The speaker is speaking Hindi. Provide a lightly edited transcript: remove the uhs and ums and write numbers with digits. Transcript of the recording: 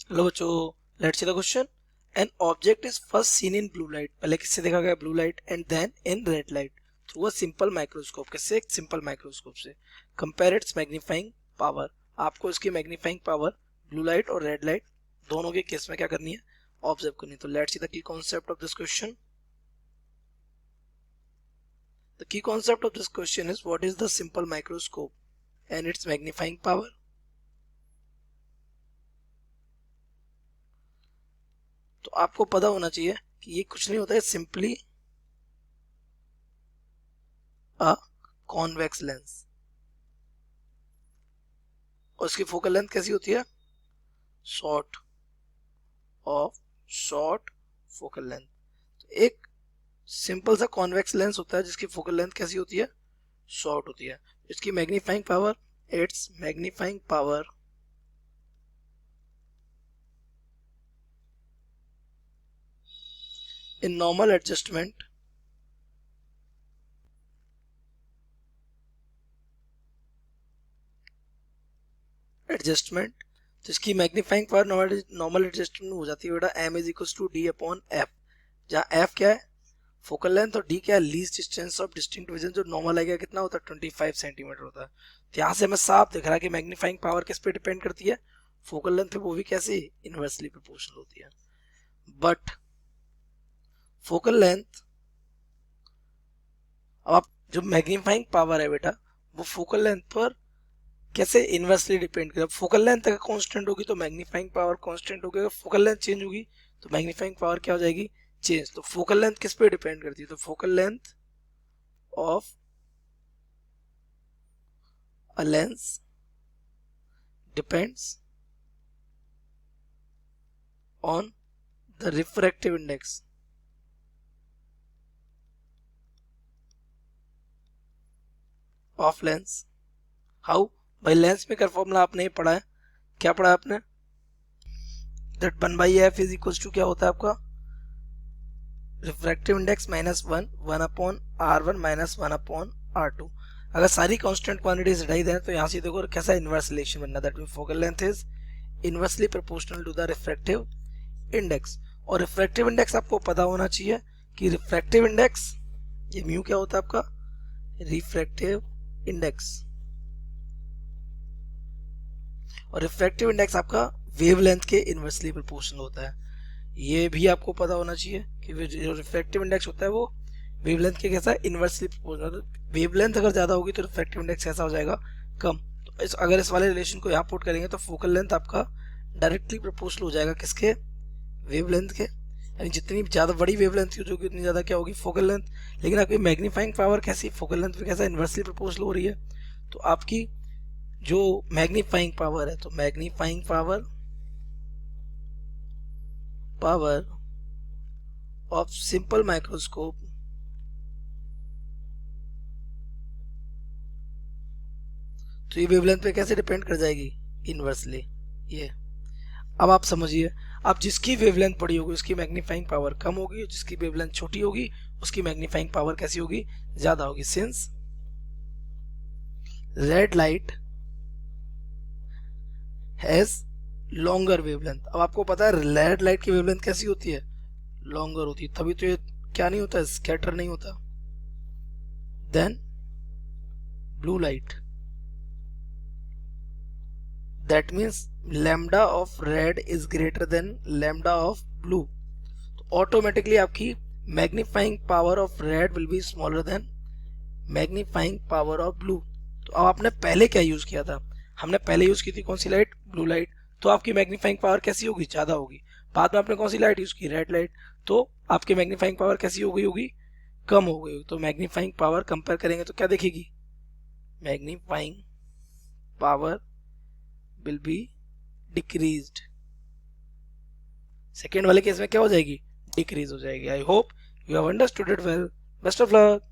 हेलो बच्चों, let's see the question. An object is first seen in blue light, पहले किससे देखा गया? Blue light, and then in red light through a simple microscope. किससे? एक सिंपल माइक्रोस्कोप से। Compare its magnifying power. आपको इसकी मैग्नीफाइंग पावर ब्लू लाइट और रेड लाइट दोनों के केस में क्या करनी है? ऑब्जर्व करनी है। तो let's see the key concept of this question. The key concept of this question is what is the simple microscope and it's magnifying power. तो आपको पता होना चाहिए कि ये कुछ नहीं होता है, सिंपली अ कॉन्वेक्स लेंस। और इसकी फोकल लेंथ कैसी होती है? Short of short focal length. तो एक सिंपल सा कॉन्वेक्स लेंस होता है जिसकी फोकल लेंथ कैसी होती है? शॉर्ट होती है। इसकी magnifying power, it's magnifying power in normal adjustment तो इसकी मैग्नीफाइंग पावर नॉर्मल एडजस्टमेंट हो जाती है बेटा m is equal to D upon F, जहाँ f क्या है? फोकल लेंथ, और d क्या है? Least distance of distinct vision, जो नॉर्मल आएगा कितना होता है? 25 सेंटीमीटर होता है। तो यहाँ से हमें साफ दिख रहा है कि मैग्नीफाइंग पावर किस पे डिपेंड करती है? फोकल लेंथ पे, वो भी कैसे? इनवर्सली प्रोपोर्शनल होती है। बट फोकल लेंथ, अब आप जो मैग्नीफाइंग पावर है बेटा, वो फोकल लेंथ पर कैसे इनवर्सली डिपेंड करे? फोकल लेंथ अगर कांस्टेंट होगी तो मैग्नीफाइंग पावर कांस्टेंट होगी, अगर फोकल लेंथ चेंज होगी तो मैग्नीफाइंग पावर क्या हो जाएगी? चेंज। तो फोकल लेंथ किस पे डिपेंड करती है? तो focal length of a lens depends on the refractive index of lens. How? भाई लेंस में कर फॉर्मूला आपने ही पढ़ा है। क्या पढ़ा है आपने? That 1/f is equal to क्या होता है आपका? Refractive index minus 1 upon R1 minus 1 upon R2। अगर सारी कांस्टेंट क्वांटिटीज हटाई दें तो यहाँ से देखो कैसा इनवर्स रिलेशन बनना, that means focal length is inversely proportional to the refractive index. और रिफ्रैक्टिव इंडेक्स आपको पता होना चाहिए कि रिफ्रैक्टिव इंडेक्स, ये म्यू क्या होता है आपका? Refractive index. और रिफ्रैक्टिव इंडेक्स आपका वेवलेंथ के इनवर्सली प्रोपोर्शनल होता है। ये भी आपको पता होना चाहिए कि जो रिफ्रैक्टिव इंडेक्स होता है वो वेवलेंथ के कैसा? Inversely proportional. वेवलेंथ अगर ज्यादा होगी तो रिफ्रैक्टिव इंडेक्स कैसा हो जाएगा? कम। तो अगर इस वाले रिलेशन को यहाँ पुट करेंगे तो फोकल लेंथ आपका डायरेक्टली प्रोपोर्शनल हो जाएगा किसके? वेवलेंथ के। यानी जितनी ज्यादा बड़ी वेवलेंथ की होगी उतनी ज्यादा क्या होगी? Focal length. लेकिन आपकी मैग्नीफाइंग पावर कैसी? फोकल लेंथ पे कैसा? इनवर्सली प्रोपोर्शनल हो रही है। तो आपकी जो मैग्नीफाइंग पावर है, तो magnifying power of simple microscope तो ये वेवलेंथ पे कैसे डिपेंड कर जाएगी? इनवर्सली। ये अब आप समझिए, अब जिसकी वेवलेंथ बड़ी होगी उसकी मैग्नीफाइंग पावर कम होगी, जिसकी वेवलेंथ छोटी होगी उसकी मैग्नीफाइंग पावर कैसी होगी? ज्यादा होगी। Since red light has longer wavelength. अब आपको पता है रेड लाइट की वेवलेंथ कैसी होती है? लॉन्गर होती है, तभी तो ये क्या नहीं होता? स्कैटर नहीं होता। Then blue light, that means lambda of red is greater than lambda of blue. तो ऑटोमेटिकली आपकी magnifying power of red will be smaller than magnifying power of blue. तो अब आपने पहले क्या यूज किया था? हमने पहले यूज की थी कौन सी लाइट? Blue light. तो आपकी मैग्नीफाइंग पावर कैसी होगी? ज्यादा होगी। बाद में आपने कौन सी लाइट यूज की? Red light. तो आपकी मैग्नीफाइंग पावर कैसी हो गई होगी? कम हो गई। तो मैग्नीफाइंग पावर कंपेयर करेंगे तो क्या देखेगी? Magnifying power will be decreased. Second वाले केस में क्या हो जाएगी? डिक्रीज हो जाएगी। I hope you have understood it well. Best of luck.